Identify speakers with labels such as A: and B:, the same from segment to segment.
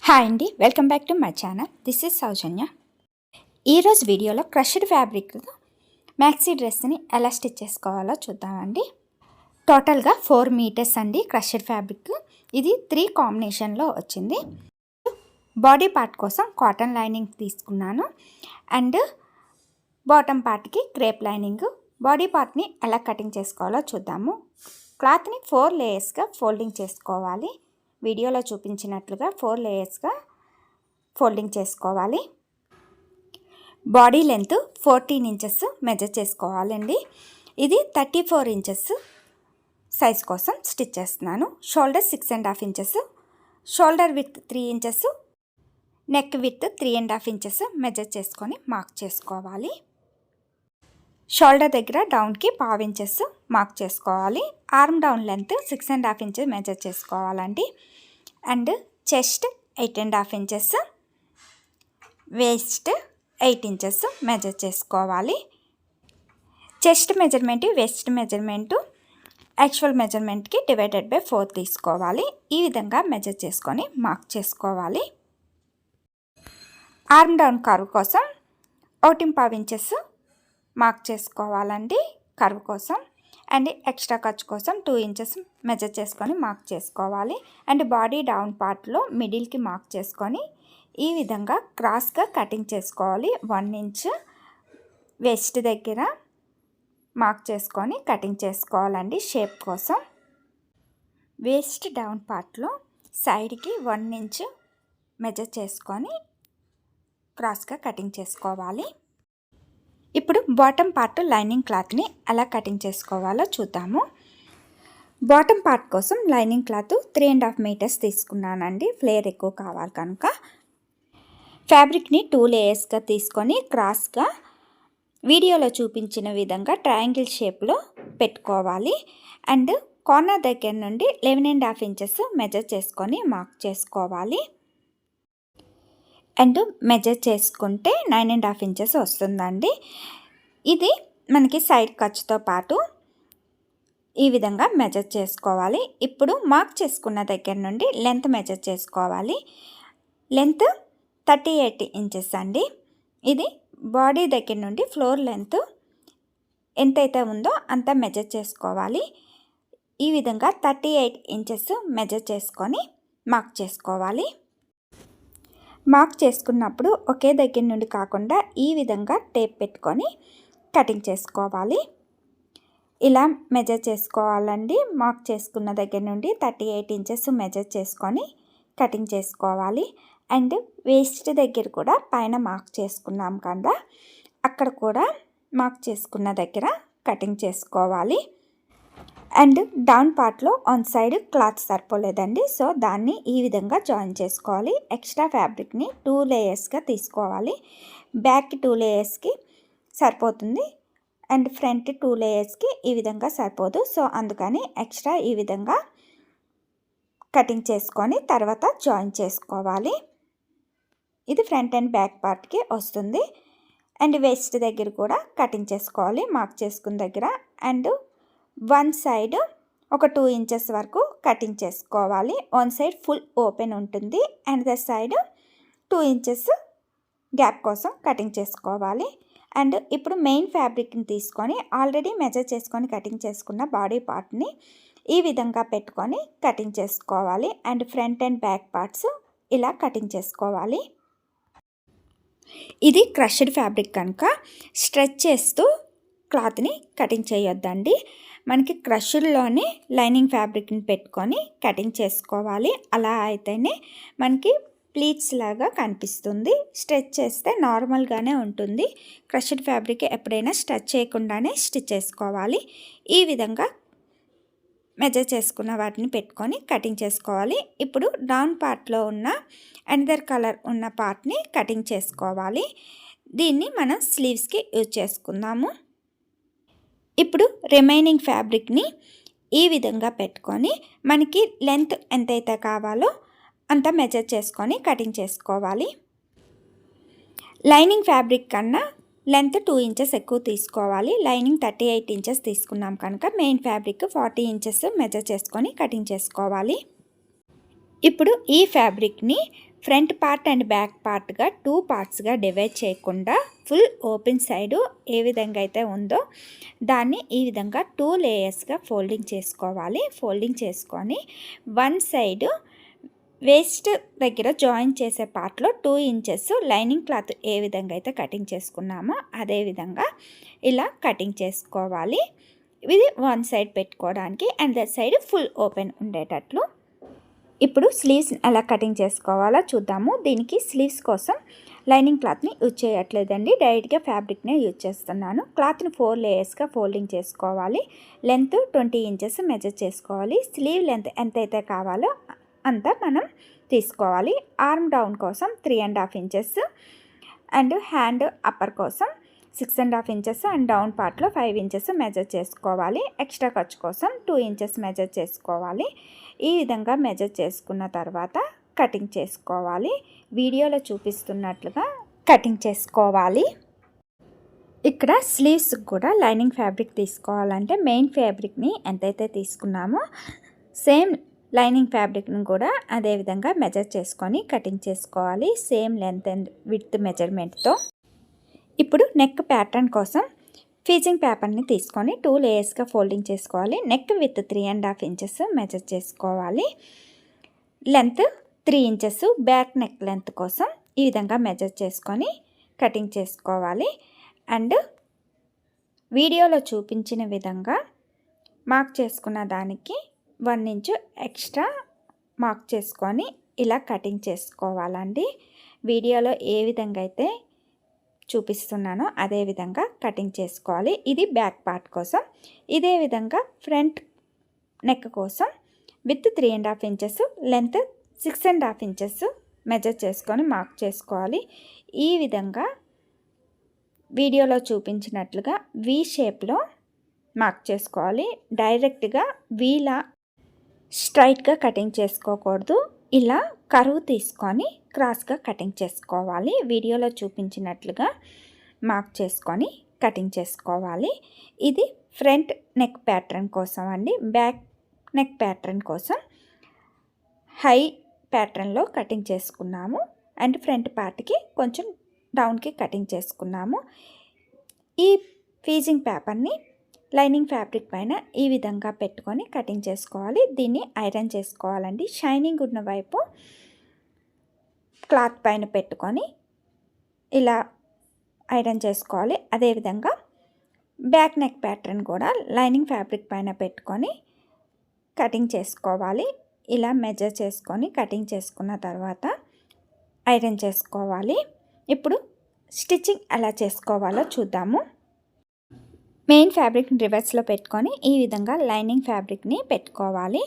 A: Hi అండి, welcome back to my channel. This is Soujanya. ఈరోజు వీడియోలో క్రష్డ్ ఫ్యాబ్రిక్తో మ్యాక్సీ డ్రెస్ని ఎలా స్టిచ్ చేసుకోవాలో చూద్దామండి. టోటల్గా 4 మీటర్స్ అండి క్రష్డ్ ఫ్యాబ్రిక్. ఇది 3 కాంబినేషన్లో వచ్చింది. బాడీ పార్ట్ కోసం కాటన్ లైనింగ్ తీసుకున్నాను అండ్ బాటమ్ పార్ట్కి క్రేప్ లైనింగ్. బాడీ పార్ట్ని ఎలా కటింగ్ చేసుకోవాలో చూద్దాము. క్లాత్ని 4 లేయర్స్గా ఫోల్డింగ్ చేసుకోవాలి. వీడియోలో చూపించినట్లుగా 4 లేయర్స్గా ఫోల్డింగ్ చేసుకోవాలి. బాడీ లెంత్ 14 ఇంచెస్ మెజర్ చేసుకోవాలండి. ఇది 34 ఇంచెస్ సైజ్ కోసం స్టిచ్ చేస్తున్నాను. Shoulder 6.5 inches, shoulder width 3 inches, neck width 3.5 inches measure చేసుకొని మార్క్ చేసుకోవాలి. షోల్డర్ దగ్గర డౌన్కి 1/2 ఇంచెస్ మార్క్ చేసుకోవాలి. Arm down length 6.5 inches measure చేసుకోవాలండి. And chest 8.5 inches, waist 8 inches measure చేసుకోవాలి. Chest measurement, waist measurement actual మెజర్మెంట్కి డివైడెడ్ బై 4 తీసుకోవాలి. ఈ విధంగా మెజర్ చేసుకొని మార్క్ చేసుకోవాలి. ఆర్మ్ డౌన్ కర్వ్ కోసం 1.5 ఇంచెస్ మార్క్ చేసుకోవాలండి కర్వ్ కోసం. అండ్ ఎక్స్ట్రా ఖర్చు కోసం 2 ఇంచెస్ మెజర్ చేసుకొని మార్క్ చేసుకోవాలి. అండ్ బాడీ డౌన్ పార్ట్లో మిడిల్కి మార్క్ చేసుకొని ఈ విధంగా క్రాస్గా కటింగ్ చేసుకోవాలి. 1 ఇంచ్ వేస్ట్ దగ్గర మార్క్ చేసుకొని కటింగ్ చేసుకోవాలండి షేప్ కోసం. వేస్ట్ డౌన్ పార్ట్లో సైడ్కి 1 ఇంచ్ మెజర్ చేసుకొని క్రాస్గా కటింగ్ చేసుకోవాలి. ఇప్పుడు బాటమ్ పార్ట్ లైనింగ్ క్లాత్ని ఎలా కటింగ్ చేసుకోవాలో చూద్దాము. బాటమ్ పార్ట్ కోసం లైనింగ్ క్లాత్ 3.5 మీటర్స్ తీసుకున్నానండి. ఫ్లేర్ ఎక్కువ కావాలి కనుక ఫ్యాబ్రిక్ని 2 లేయర్స్గా తీసుకొని క్రాస్గా వీడియోలో చూపించిన విధంగా ట్రయాంగిల్ షేప్లో పెట్టుకోవాలి. అండ్ కార్నర్ దగ్గర నుండి 11.5 ఇంచెస్ మెజర్ చేసుకొని మార్క్ చేసుకోవాలి. అండ్ మెజర్ చేసుకుంటే 9.5 ఇంచెస్ వస్తుందండి. ఇది మనకి సైడ్ ఖర్చుతో పాటు ఈ విధంగా మెజర్ చేసుకోవాలి. ఇప్పుడు మార్క్ చేసుకున్న దగ్గర నుండి లెంత్ మెజర్ చేసుకోవాలి. లెంత్ 38 ఇంచెస్ అండి. ఇది బాడీ దగ్గర నుండి ఫ్లోర్ లెంత్ ఎంతైతే ఉందో అంత మెజర్ చేసుకోవాలి. ఈ విధంగా 38 ఇంచెస్ మెజర్ చేసుకొని మార్క్ చేసుకోవాలి. మార్క్ చేసుకున్నప్పుడు ఒకే దగ్గర నుండి కాకుండా ఈ విధంగా టేప్ పెట్టుకొని కటింగ్ చేసుకోవాలి. ఇలా మెజర్ చేసుకోవాలండి. మార్క్ చేసుకున్న దగ్గర నుండి 38 ఇంచెస్ మెజర్ చేసుకొని కటింగ్ చేసుకోవాలి. అండ్ వేస్ట్ దగ్గర కూడా పైన మార్క్ చేసుకున్నాం కదా, అక్కడ కూడా మార్క్ చేసుకున్న దగ్గర కటింగ్ చేసుకోవాలి. అండ్ డౌన్ పార్ట్లో ఆన్ సైడ్ క్లాత్ సరిపోలేదండి, సో దాన్ని ఈ విధంగా జాయిన్ చేసుకోవాలి. ఎక్స్ట్రా ఫ్యాబ్రిక్ని 2 లేయర్స్గా తీసుకోవాలి. బ్యాక్ 2 లేయర్స్కి సరిపోతుంది అండ్ ఫ్రంట్ 2 లేయర్స్కి ఈ విధంగా సరిపోదు. సో అందుకని ఎక్స్ట్రా ఈ విధంగా కటింగ్ చేసుకొని తర్వాత జాయిన్ చేసుకోవాలి. ఇది ఫ్రంట్ అండ్ బ్యాక్ పార్ట్కి వస్తుంది. అండ్ వేస్ట్ దగ్గర కూడా కటింగ్ చేసుకోవాలి మార్క్ చేసుకున్న దగ్గర. అండ్ 1 సైడ్ ఒక 2 ఇంచెస్ వరకు కటింగ్ చేసుకోవాలి. 1 సైడ్ ఫుల్ ఓపెన్ ఉంటుంది, అనదర్ సైడ్ 2 ఇంచెస్ గ్యాప్ కోసం కటింగ్ చేసుకోవాలి. అండ్ ఇప్పుడు మెయిన్ ఫ్యాబ్రిక్ని తీసుకొని ఆల్రెడీ మెజర్ చేసుకొని కటింగ్ చేసుకున్న బాడీ పార్ట్ని ఈ విధంగా పెట్టుకొని కటింగ్ చేసుకోవాలి. And front and back parts ఇలా కటింగ్ చేసుకోవాలి. ఇది క్రష్డ్ ఫ్యాబ్రిక్ కనుక స్ట్రెచ్ చేస్తూ క్లాత్ని కటింగ్ చేయొద్దండి. మనకి క్రష్డ్లోనే లైనింగ్ ఫ్యాబ్రిక్ని పెట్టుకొని కటింగ్ చేసుకోవాలి. అలా అయితేనే మనకి ప్లీట్స్ లాగా కనిపిస్తుంది. స్ట్రెచ్ చేస్తే నార్మల్గానే ఉంటుంది. క్రష్డ్ ఫ్యాబ్రిక్ ఎప్పుడైనా స్ట్రెచ్ చేయకుండానే స్టిచ్ చేసుకోవాలి. ఈ విధంగా మెజర్ చేసుకున్న వాటిని పెట్టుకొని కటింగ్ చేసుకోవాలి. ఇప్పుడు డౌన్ పార్ట్లో ఉన్న అనదర్ కలర్ ఉన్న పార్ట్ని కటింగ్ చేసుకోవాలి. దీన్ని మనం స్లీవ్స్కి యూజ్ చేసుకుందాము. ఇప్పుడు రిమైనింగ్ ఫ్యాబ్రిక్ని ఈ విధంగా పెట్టుకొని మనకి లెంత్ ఎంతైతే కావాలో అంత మెజర్ చేసుకొని కటింగ్ చేసుకోవాలి. లైనింగ్ ఫ్యాబ్రిక్ కన్నా లెంత్ 2 ఇంచెస్ ఎక్కువ తీసుకోవాలి. లైనింగ్ 38 ఇంచెస్ తీసుకున్నాం కనుక మెయిన్ ఫ్యాబ్రిక్ 40 ఇంచెస్ మెజర్ చేసుకొని కటింగ్ చేసుకోవాలి. ఇప్పుడు ఈ ఫ్యాబ్రిక్ని ఫ్రంట్ పార్ట్ అండ్ బ్యాక్ పార్ట్గా 2 పార్ట్స్గా డివైడ్ చేయకుండా ఫుల్ ఓపెన్ సైడు ఏ విధంగా అయితే ఉందో దాన్ని ఈ విధంగా 2 లేయర్స్గా ఫోల్డింగ్ చేసుకోవాలి. ఫోల్డింగ్ చేసుకొని వన్ సైడు వేస్ట్ దగ్గర జాయిన్ చేసే పార్ట్లో 2 ఇంచెస్ లైనింగ్ క్లాత్ ఏ విధంగా అయితే కటింగ్ చేసుకున్నామో అదే విధంగా ఇలా కటింగ్ చేసుకోవాలి. ఇది వన్ సైడ్ పెట్టుకోవడానికి and that side full open ఉండేటట్లు. ఇప్పుడు స్లీవ్స్ ఎలా కటింగ్ చేసుకోవాలో చూద్దాము. దీనికి స్లీవ్స్ కోసం లైనింగ్ క్లాత్ని యూజ్ చేయట్లేదండి, డైరెక్ట్గా ఫ్యాబ్రిక్నే యూజ్ చేస్తున్నాను. క్లాత్ని 4 లేయర్స్గా ఫోల్డింగ్ చేసుకోవాలి. లెంత్ 20 ఇంచెస్ మెజర్ చేసుకోవాలి. స్లీవ్ లెంత్ ఎంతైతే కావాలో అంతా మనం తీసుకోవాలి. ఆర్మ్ డౌన్ కోసం 3.5 ఇంచెస్ అండ్ హ్యాండ్ అప్పర్ కోసం 6.5 ఇంచెస్ అండ్ డౌన్ పార్ట్లో 5 ఇంచెస్ మెజర్ చేసుకోవాలి. ఎక్స్ట్రా ఖర్చు కోసం 2 ఇంచెస్ మెజర్ చేసుకోవాలి. ఈ విధంగా మెజర్ చేసుకున్న తర్వాత కటింగ్ చేసుకోవాలి. వీడియోలో చూపిస్తున్నట్లుగా కటింగ్ చేసుకోవాలి. ఇక్కడ స్లీవ్స్ కూడా లైనింగ్ ఫ్యాబ్రిక్ తీసుకోవాలంటే మెయిన్ ఫ్యాబ్రిక్ని ఎంతైతే తీసుకున్నామో సేమ్ లైనింగ్ ఫ్యాబ్రిక్ని కూడా అదేవిధంగా మెజర్ చేసుకొని కటింగ్ చేసుకోవాలి, సేమ్ లెంత్ అండ్ విడ్త్ మెజర్మెంట్తో. ఇప్పుడు నెక్ ప్యాటర్న్ కోసం ఫీజింగ్ పేపర్ని తీసుకొని 2 లేయర్స్గా ఫోల్డింగ్ చేసుకోవాలి. నెక్ విత్ 3.5 ఇంచెస్ మెజర్ చేసుకోవాలి. Length 3 inches back neck length కోసం ఈ విధంగా మెజర్ చేసుకొని కటింగ్ చేసుకోవాలి. అండ్ వీడియోలో చూపించిన విధంగా మార్క్ చేసుకున్న దానికి 1 ఇంచు ఎక్స్ట్రా మార్క్ చేసుకొని ఇలా కటింగ్ చేసుకోవాలండి. వీడియోలో ఏ విధంగా అయితే చూపిస్తున్నానో అదే విధంగా కటింగ్ చేసుకోవాలి. ఇది బ్యాక్ పార్ట్ కోసం. ఇదే విధంగా ఫ్రంట్ నెక్ కోసం with 3.5 inches length 6.5 inches measure చేసుకొని మార్క్ చేసుకోవాలి. ఈ విధంగా వీడియోలో చూపించినట్లుగా వి షేప్లో మార్క్ చేసుకోవాలి. డైరెక్ట్గా వీలా స్ట్రైట్గా కటింగ్ చేసుకోకూడదు, ఇలా కరువు తీసుకొని క్రాస్గా కటింగ్ చేసుకోవాలి. వీడియోలో చూపించినట్లుగా మార్క్ చేసుకొని కటింగ్ చేసుకోవాలి. ఇది ఫ్రంట్ నెక్ ప్యాటర్న్ కోసం అండి. బ్యాక్ నెక్ ప్యాటర్న్ కోసం హై ప్యాటర్న్లో కటింగ్ చేసుకున్నాము అండ్ ఫ్రంట్ పార్ట్కి కొంచెం డౌన్కి కటింగ్ చేసుకున్నాము. ఈ ఫీజింగ్ పేపర్ని లైనింగ్ ఫ్యాబ్రిక్ పైన ఈ విధంగా పెట్టుకొని కటింగ్ చేసుకోవాలి. దీన్ని ఐరన్ చేసుకోవాలండి. షైనింగ్ ఉన్న వైపు క్లాత్ పైన పెట్టుకొని ఇలా ఐరన్ చేసుకోవాలి. అదేవిధంగా బ్యాక్ నెక్ ప్యాటర్న్ కూడా లైనింగ్ ఫ్యాబ్రిక్ పైన పెట్టుకొని కటింగ్ చేసుకోవాలి. ఇలా మెజర్ చేసుకొని కటింగ్ చేసుకున్న తర్వాత ఐరన్ చేసుకోవాలి. ఇప్పుడు స్టిచ్చింగ్ ఎలా చేసుకోవాలో చూద్దాము. మెయిన్ ఫ్యాబ్రిక్ని రివర్స్లో పెట్టుకొని ఈ విధంగా లైనింగ్ ఫ్యాబ్రిక్ని పెట్టుకోవాలి.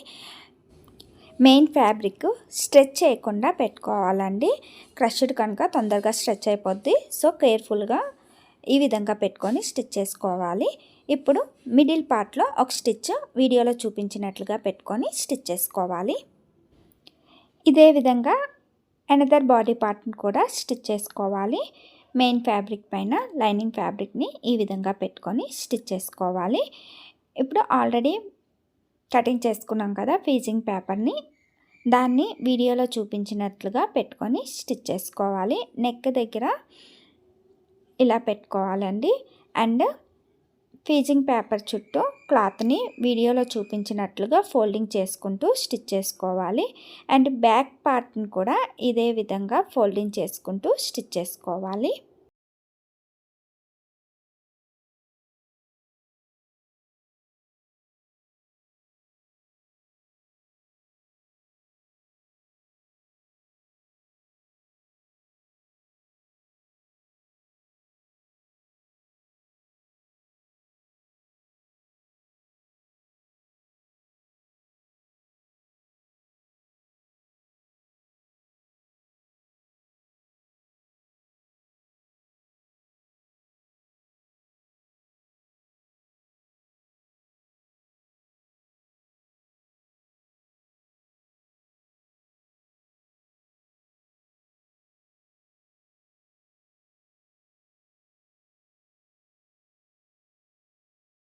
A: మెయిన్ ఫ్యాబ్రిక్ స్ట్రెచ్ చేయకుండా పెట్టుకోవాలండి. క్రష్డ్ కనుక తొందరగా స్ట్రెచ్ అయిపోద్ది. సో కేర్ఫుల్గా ఈ విధంగా పెట్టుకొని స్టిచ్ చేసుకోవాలి. ఇప్పుడు మిడిల్ పార్ట్లో ఒక స్టిచ్ వీడియోలో చూపించినట్లుగా పెట్టుకొని స్టిచ్ చేసుకోవాలి. ఇదే విధంగా అనదర్ బాడీ పార్ట్ని కూడా స్టిచ్ చేసుకోవాలి. మెయిన్ ఫ్యాబ్రిక్ పైన లైనింగ్ ఫ్యాబ్రిక్ని ఈ విధంగా పెట్టుకొని స్టిచ్ చేసుకోవాలి. ఇప్పుడు ఆల్రెడీ కటింగ్ చేసుకున్నాం కదా ఫీజింగ్ పేపర్ని, దాన్ని వీడియోలో చూపించినట్లుగా పెట్టుకొని స్టిచ్ చేసుకోవాలి. నెక్ దగ్గర ఇలా పెట్టుకోవాలండి. అండ్ ఫీజింగ్ పేపర్ చుట్టూ క్లాత్ని వీడియోలో చూపించినట్లుగా ఫోల్డింగ్ చేసుకుంటూ స్టిచ్ చేసుకోవాలి. అండ్ బ్యాక్ పార్ట్ని కూడా ఇదే విధంగా ఫోల్డింగ్ చేసుకుంటూ స్టిచ్ చేసుకోవాలి.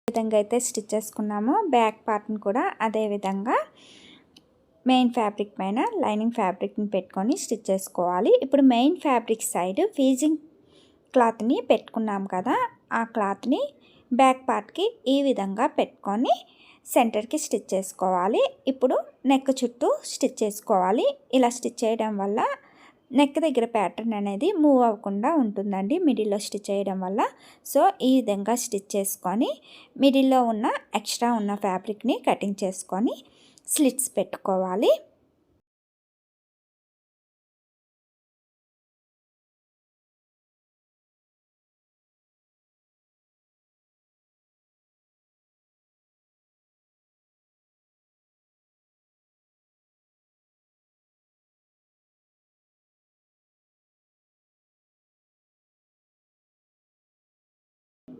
A: విధంగా అయితే స్టిచ్ చేసుకున్నామో బ్యాక్ పార్ట్ని కూడా అదే విధంగా మెయిన్ ఫ్యాబ్రిక్ పైన లైనింగ్ ఫ్యాబ్రిక్ని పెట్టుకొని స్టిచ్ చేసుకోవాలి. ఇప్పుడు మెయిన్ ఫ్యాబ్రిక్ సైడ్ ఫీజింగ్ క్లాత్ని పెట్టుకున్నాం కదా, ఆ క్లాత్ని బ్యాక్ పార్ట్కి ఈ విధంగా పెట్టుకొని సెంటర్కి స్టిచ్ చేసుకోవాలి. ఇప్పుడు నెక్ చుట్టూ స్టిచ్ చేసుకోవాలి. ఇలా స్టిచ్ చేయడం వల్ల నెక్ దగ్గర ప్యాటర్న్ అనేది మూవ్ అవ్వకుండా ఉంటుందండి మిడిల్లో స్టిచ్ చేయడం వల్ల. సో ఈ విధంగా స్టిచ్ చేసుకొని మిడిల్లో ఉన్న ఎక్స్ట్రా ఉన్న ఫ్యాబ్రిక్ని కటింగ్ చేసుకొని స్లిట్స్ పెట్టుకోవాలి.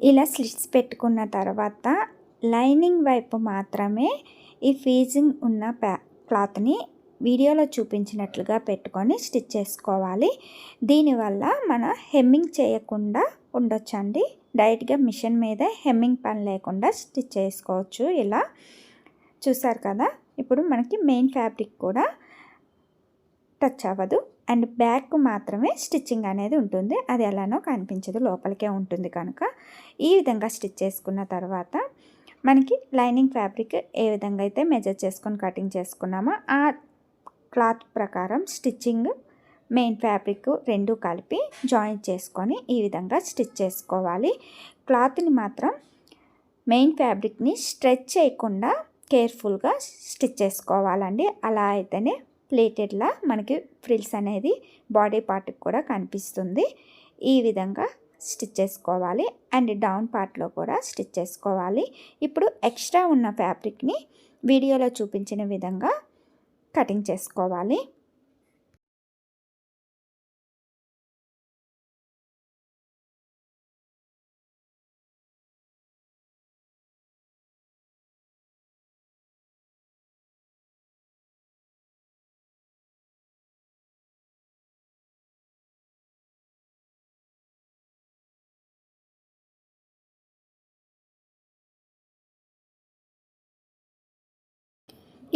A: ఇలా స్లిట్స్ పెట్టుకున్న తర్వాత లైనింగ్ వైపు మాత్రమే ఈ ఫీజింగ్ ఉన్న క్లాత్ని వీడియోలో చూపించినట్లుగా పెట్టుకొని స్టిచ్ చేసుకోవాలి. దీనివల్ల మన హెమ్మింగ్ చేయకుండా ఉండొచ్చండి. డైరెక్ట్గా మిషన్ మీద హెమ్మింగ్ పని లేకుండా స్టిచ్ చేసుకోవచ్చు. ఇలా చూసారు కదా, ఇప్పుడు మనకి మెయిన్ ఫ్యాబ్రిక్ కూడా టచ్ అవ్వదు అండ్ బ్యాక్ మాత్రమే స్టిచ్చింగ్ అనేది ఉంటుంది. అది ఎలానో కనిపించదు, లోపలికే ఉంటుంది కనుక ఈ విధంగా స్టిచ్ చేసుకున్న తర్వాత మనకి లైనింగ్ ఫ్యాబ్రిక్ ఏ విధంగా అయితే మెజర్ చేసుకొని కటింగ్ చేసుకున్నామో ఆ క్లాత్ ప్రకారం స్టిచ్చింగ్ మెయిన్ ఫ్యాబ్రిక్ రెండు కలిపి జాయిన్ చేసుకొని ఈ విధంగా స్టిచ్ చేసుకోవాలి. క్లాత్ని మాత్రం మెయిన్ ఫ్యాబ్రిక్ని స్ట్రెచ్ చేయకుండా కేర్ఫుల్గా స్టిచ్ చేసుకోవాలండి. అలా అయితేనే ప్లేటెడ్లా మనకి ఫ్రిల్స్ అనేది బాడీ పార్ట్కి కూడా కనిపిస్తుంది. ఈ విధంగా స్టిచ్ చేసుకోవాలి అండ్ డౌన్ పార్ట్లో కూడా స్టిచ్ చేసుకోవాలి. ఇప్పుడు ఎక్స్ట్రా ఉన్న ఫ్యాబ్రిక్ని వీడియోలో చూపించిన విధంగా కటింగ్ చేసుకోవాలి.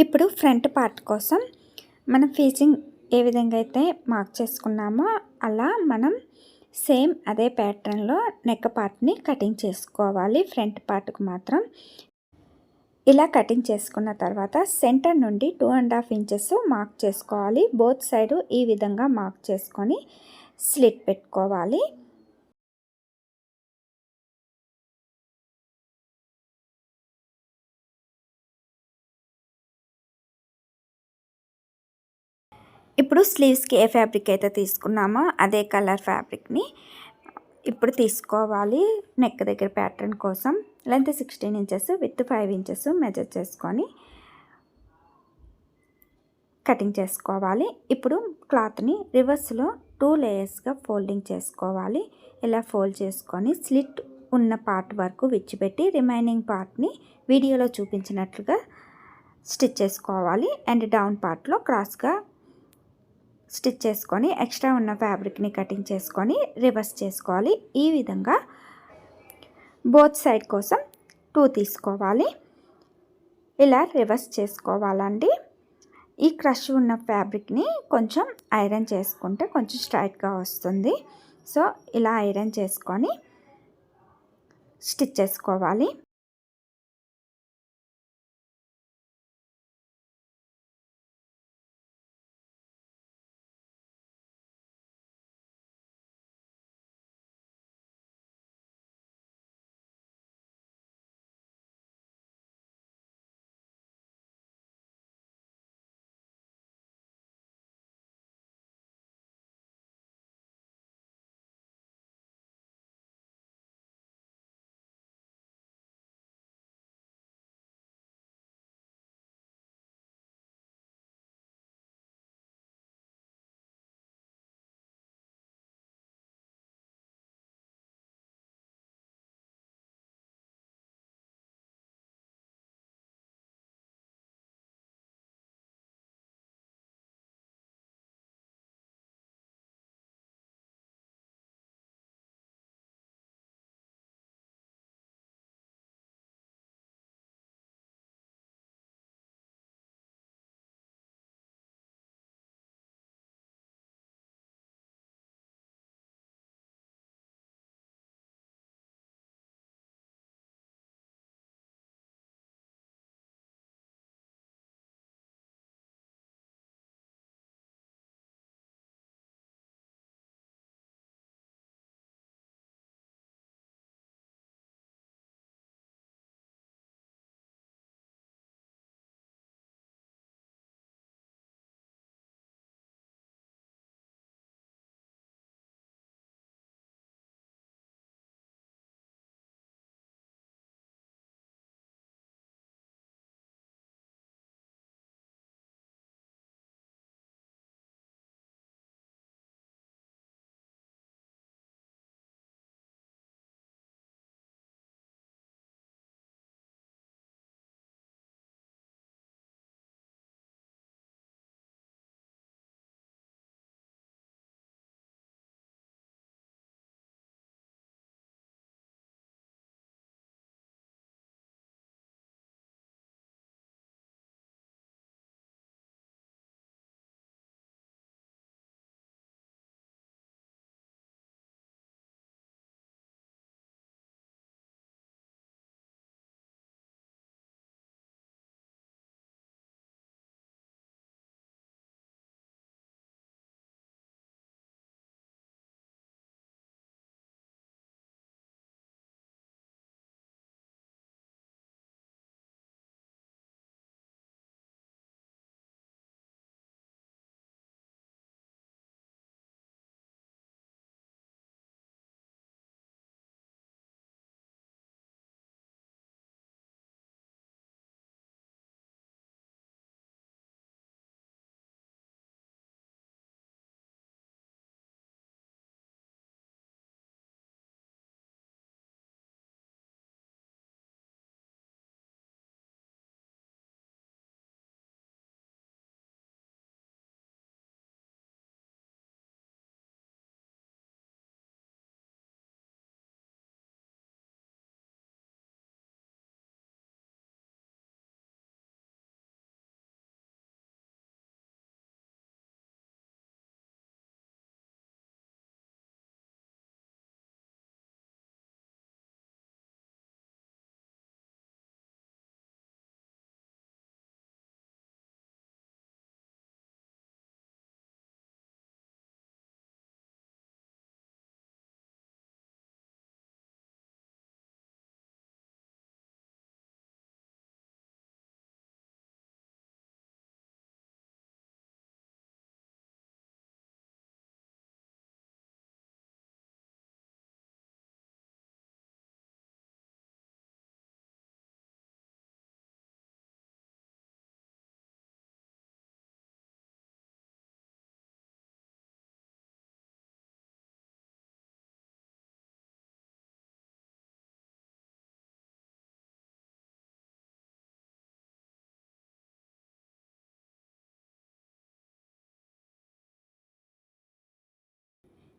A: ఇప్పుడు ఫ్రంట్ పార్ట్ కోసం మనం ఫేసింగ్ ఏ విధంగా అయితే మార్క్ చేసుకున్నామో అలా మనం సేమ్ అదే ప్యాటర్న్లో నెక్ పార్ట్ని కటింగ్ చేసుకోవాలి. ఫ్రంట్ పార్ట్కు మాత్రం ఇలా కటింగ్ చేసుకున్న తర్వాత సెంటర్ నుండి 2.5 ఇంచెస్ మార్క్ చేసుకోవాలి. బోత్ సైడ్ ఈ విధంగా మార్క్ చేసుకొని స్లిట్ పెట్టుకోవాలి. ఇప్పుడు స్లీవ్స్కి ఏ ఫ్యాబ్రిక్ అయితే తీసుకున్నామో అదే కలర్ ఫ్యాబ్రిక్ని ఇప్పుడు తీసుకోవాలి. నెక్ దగ్గర ప్యాటర్న్ కోసం length 16 inches with 5 inches measure చేసుకొని కటింగ్ చేసుకోవాలి. ఇప్పుడు క్లాత్ని రివర్స్లో 2 లేయర్స్గా ఫోల్డింగ్ చేసుకోవాలి. ఇలా ఫోల్డ్ చేసుకొని స్లిట్ ఉన్న పార్ట్ వరకు విచ్చిపెట్టి రిమైనింగ్ పార్ట్ని వీడియోలో చూపించినట్లుగా స్టిచ్ చేసుకోవాలి. అండ్ డౌన్ పార్ట్లో క్రాస్గా స్టిచ్ చేసుకొని ఎక్స్ట్రా ఉన్న ఫ్యాబ్రిక్ని కటింగ్ చేసుకొని రివర్స్ చేసుకోవాలి. ఈ విధంగా బోత్ సైడ్ కోసం 2 తీసుకోవాలి. ఇలా రివర్స్ చేసుకోవాలండి. ఈ క్రష్ ఉన్న ఫ్యాబ్రిక్ని కొంచెం ఐరన్ చేసుకుంటే కొంచెం స్ట్రైట్గా వస్తుంది. సో ఇలా ఐరన్ చేసుకొని స్టిచ్ చేసుకోవాలి.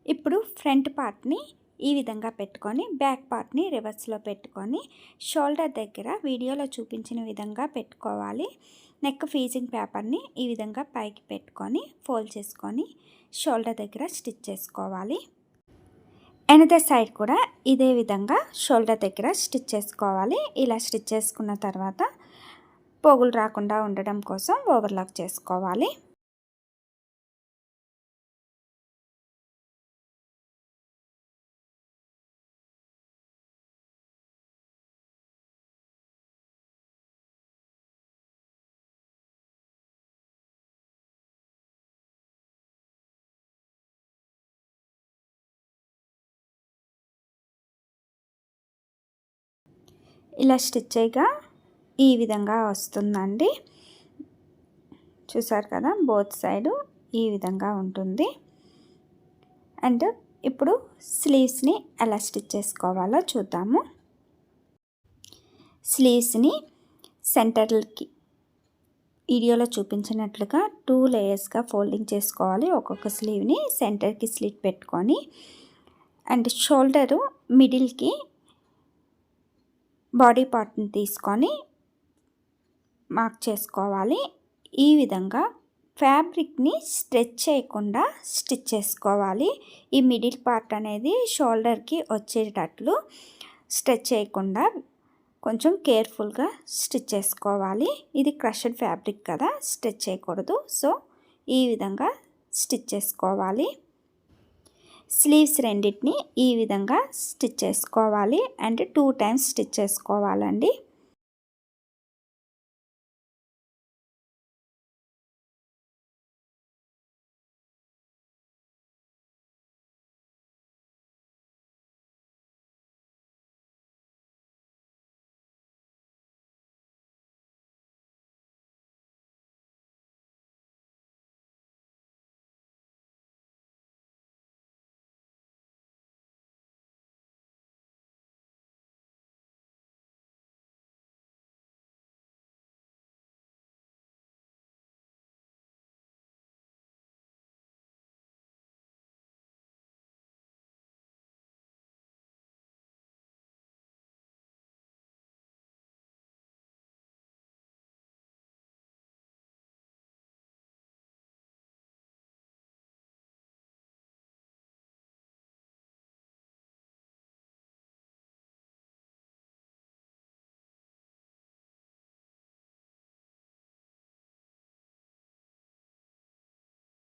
A: ఇప్పుడు ఫ్రంట్ పార్ట్ని ఈ విధంగా పెట్టుకొని బ్యాక్ పార్ట్ని రివర్స్లో పెట్టుకొని షోల్డర్ దగ్గర వీడియోలో చూపించిన విధంగా పెట్టుకోవాలి. నెక్ ఫీజింగ్ పేపర్ని ఈ విధంగా పైకి పెట్టుకొని ఫోల్డ్ చేసుకొని షోల్డర్ దగ్గర స్టిచ్ చేసుకోవాలి. ఎనదర్ సైడ్ కూడా ఇదే విధంగా షోల్డర్ దగ్గర స్టిచ్ చేసుకోవాలి. ఇలా స్టిచ్ చేసుకున్న తర్వాత పోగులు రాకుండా ఉండడం కోసం ఓవర్లాక్ చేసుకోవాలి. ఇలా స్టిచ్ చేయగా ఈ విధంగా వస్తుందండి. చూసారు కదా, బోత్ సైడు ఈ విధంగా ఉంటుంది. అండ్ ఇప్పుడు స్లీవ్స్ని ఎలా స్టిచ్ చేసుకోవాలో చూద్దాము. స్లీవ్స్ని సెంటర్కి వీడియోలో చూపించినట్లుగా 2 లేయర్స్గా ఫోల్డింగ్ చేసుకోవాలి. ఒక్కొక్క స్లీవ్ని సెంటర్కి స్లిట్ పెట్టుకొని అండ్ షోల్డరు మిడిల్కి బాడీ పార్ట్ని తీసుకొని మార్క్ చేసుకోవాలి. ఈ విధంగా ఫ్యాబ్రిక్ని స్ట్రెచ్ చేయకుండా స్టిచ్ చేసుకోవాలి. ఈ మిడిల్ పార్ట్ అనేది షోల్డర్కి వచ్చేటట్లు స్ట్రెచ్ చేయకుండా కొంచెం కేర్ఫుల్గా స్టిచ్ చేసుకోవాలి. ఇది క్రష్డ్ ఫ్యాబ్రిక్ కదా, స్ట్రెచ్ చేయకూడదు. సో ఈ విధంగా స్టిచ్ చేసుకోవాలి. స్లీవ్స్ రెండింటిని ఈ విధంగా స్టిచ్ చేసుకోవాలి అండ్ 2 టైమ్స్ స్టిచ్ చేసుకోవాలండి.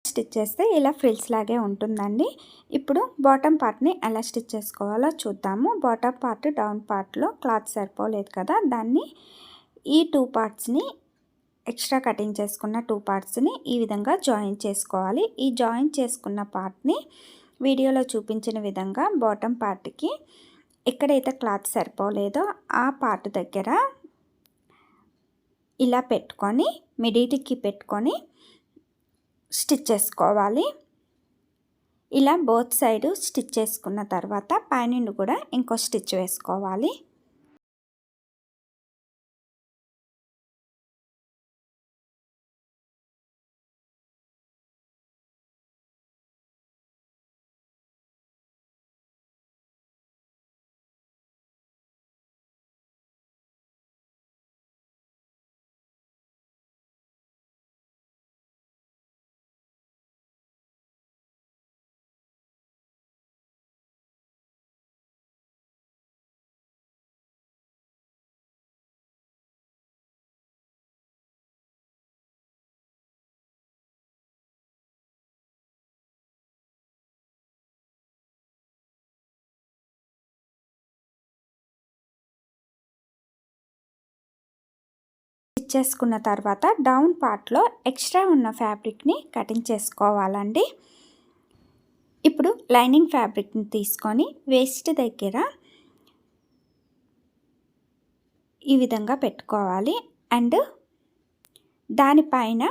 A: స్టిచ్ చేస్తే ఇలా ఫ్రిల్స్ లాగే ఉంటుందండి. ఇప్పుడు బాటమ్ పార్ట్ని ఎలా స్టిచ్ చేసుకోవాలో చూద్దాము. బాటమ్ పార్ట్ డౌన్ పార్ట్లో క్లాత్ సరిపోలేదు కదా, దాన్ని ఈ 2 పార్ట్స్ని ఎక్స్ట్రా కటింగ్ చేసుకున్న 2 పార్ట్స్ని ఈ విధంగా జాయిన్ చేసుకోవాలి. ఈ జాయిన్ చేసుకున్న పార్ట్ని వీడియోలో చూపించిన విధంగా బాటమ్ పార్ట్కి ఎక్కడైతే క్లాత్ సరిపోలేదో ఆ పార్ట్ దగ్గర ఇలా పెట్టుకొని మిడిల్కి పెట్టుకొని స్టిచ్ చేసుకోవాలి. ఇలా బోత్ సైడ్ స్టిచ్ చేసుకున్న తర్వాత పైనుండి కూడా ఇంకో స్టిచ్ వేసుకోవాలి. స్టిచ్ చేసుకున్న తర్వాత డౌన్ పార్ట్లో ఎక్స్ట్రా ఉన్న ఫ్యాబ్రిక్ని కటింగ్ చేసుకోవాలండి. ఇప్పుడు లైనింగ్ ఫ్యాబ్రిక్ని తీసుకొని వేస్ట్ దగ్గర ఈ విధంగా పెట్టుకోవాలి అండ్ దానిపైన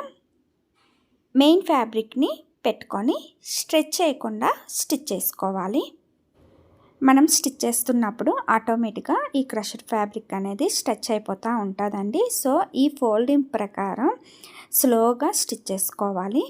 A: మెయిన్ ఫ్యాబ్రిక్ని పెట్టుకొని స్ట్రెచ్ చేయకుండా స్టిచ్ చేసుకోవాలి. మనం స్టిచ్ చేస్తున్నప్పుడు ఆటోమేటిక్గా ఈ క్రష్డ్ ఫ్యాబ్రిక్ అనేది స్ట్రెచ్ అయిపోతూ ఉంటుందండి. సో ఈ ఫోల్డింగ్ ప్రకారం స్లోగా స్టిచ్ చేసుకోవాలి.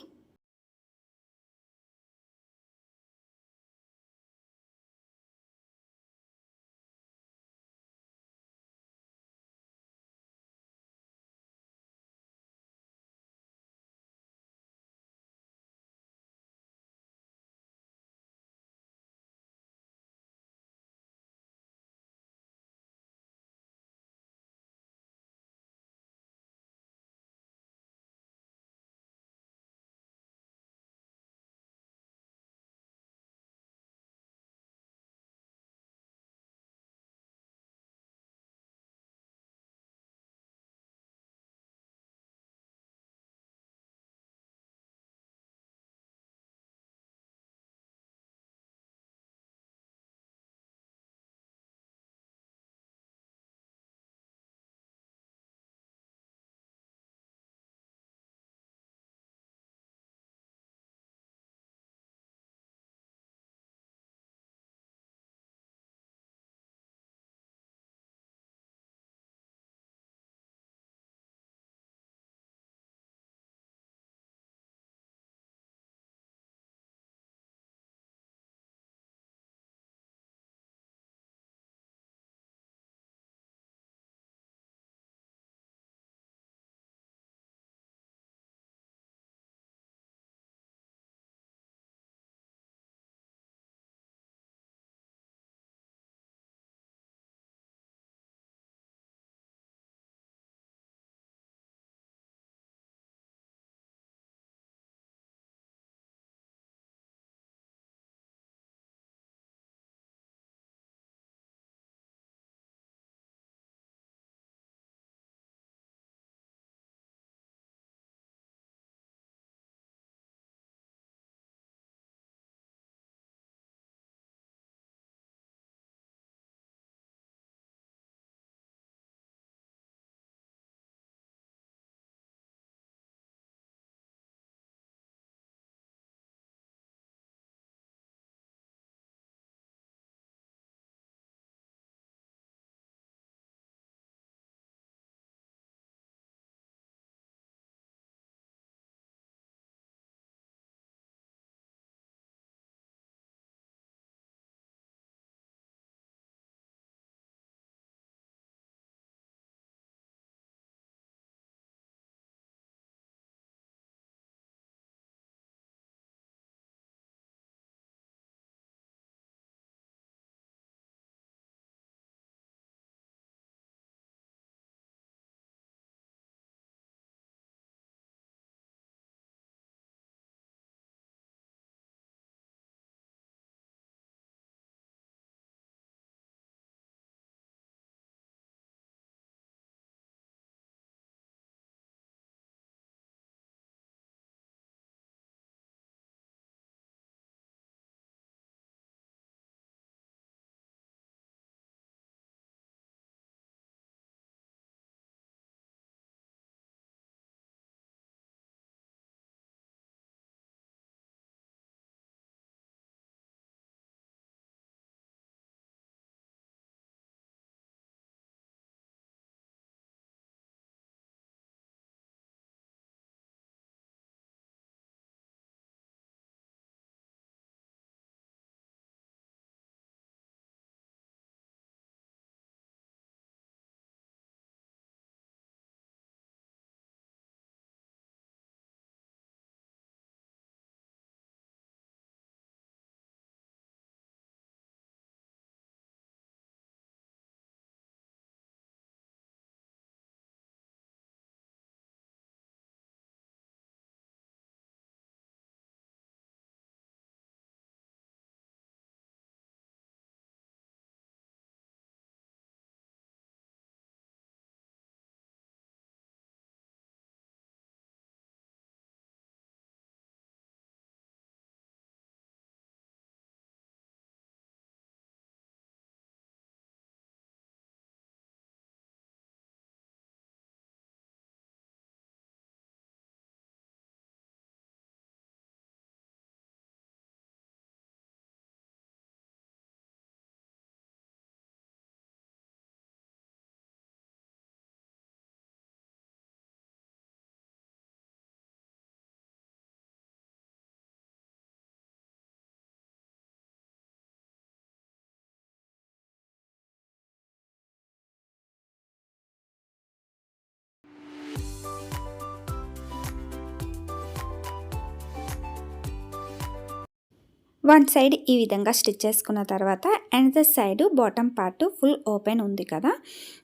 A: వన్ సైడ్ ఈ విధంగా స్టిచ్ చేసుకున్న తర్వాత another side bottom part full open ఉంది కదా,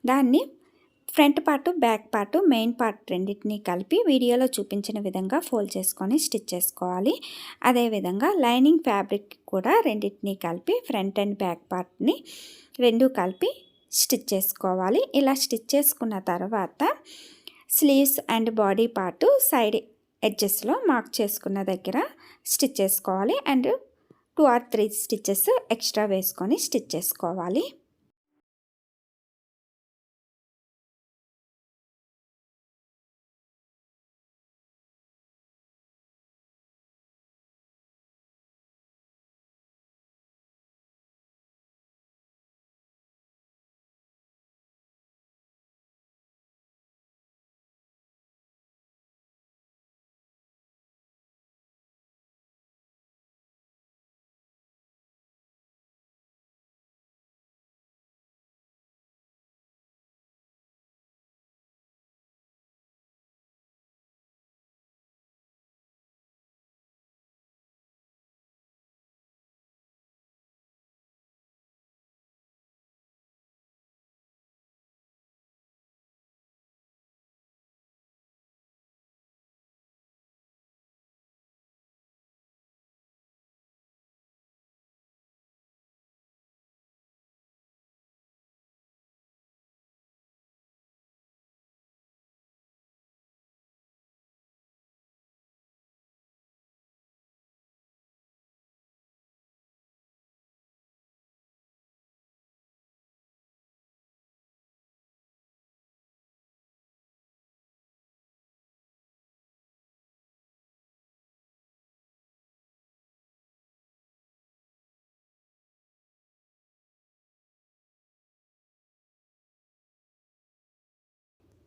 A: దాన్ని front part back part main part రెండింటిని కలిపి వీడియోలో చూపించిన విధంగా ఫోల్డ్ చేసుకొని స్టిచ్ చేసుకోవాలి. అదేవిధంగా లైనింగ్ ఫ్యాబ్రిక్ కూడా రెండింటిని కలిపి ఫ్రంట్ అండ్ బ్యాక్ పార్ట్ని రెండు కలిపి స్టిచ్ చేసుకోవాలి. ఇలా స్టిచ్ చేసుకున్న తర్వాత sleeves and body part side ఎడ్జెస్లో మార్క్ చేసుకున్న దగ్గర స్టిచ్ చేసుకోవాలి. అండ్ 2 or 3 స్టిచెస్ ఎక్స్ట్రా వేసుకొని స్టిచ్ చేసుకోవాలి.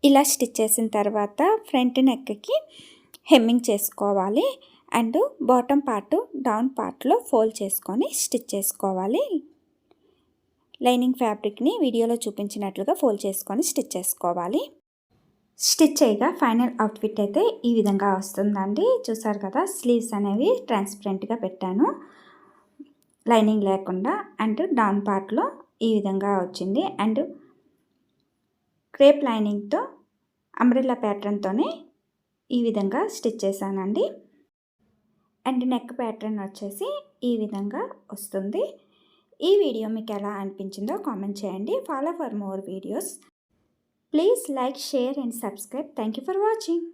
A: ఇలా స్టిచ్ చేసిన తర్వాత ఫ్రంట్ నెక్కి హెమ్మింగ్ చేసుకోవాలి. అండ్ బాటమ్ పార్ట్ డౌన్ పార్ట్లో ఫోల్డ్ చేసుకొని స్టిచ్ చేసుకోవాలి. లైనింగ్ ఫ్యాబ్రిక్ని వీడియోలో చూపించినట్లుగా ఫోల్డ్ చేసుకొని స్టిచ్ చేసుకోవాలి. స్టిచ్ చేయగా ఫైనల్ అవుట్ఫిట్ అయితే ఈ విధంగా వస్తుందండి. చూసారు కదా, స్లీవ్స్ అనేవి ట్రాన్స్పరెంట్గా పెట్టాను లైనింగ్ లేకుండా. అండ్ డౌన్ పార్ట్లో ఈ విధంగా వచ్చింది. అండ్ క్రేప్ లైనింగ్తో అంబ్రెల్లా ప్యాటర్న్తోనే ఈ విధంగా స్టిచ్ చేశానండి. అండ్ నెక్ ప్యాటర్న్ వచ్చేసి ఈ విధంగా వస్తుంది. ఈ వీడియో మీకు ఎలా అనిపించిందో కామెంట్ చేయండి. Follow for more videos. Please like, share and subscribe. Thank you for watching.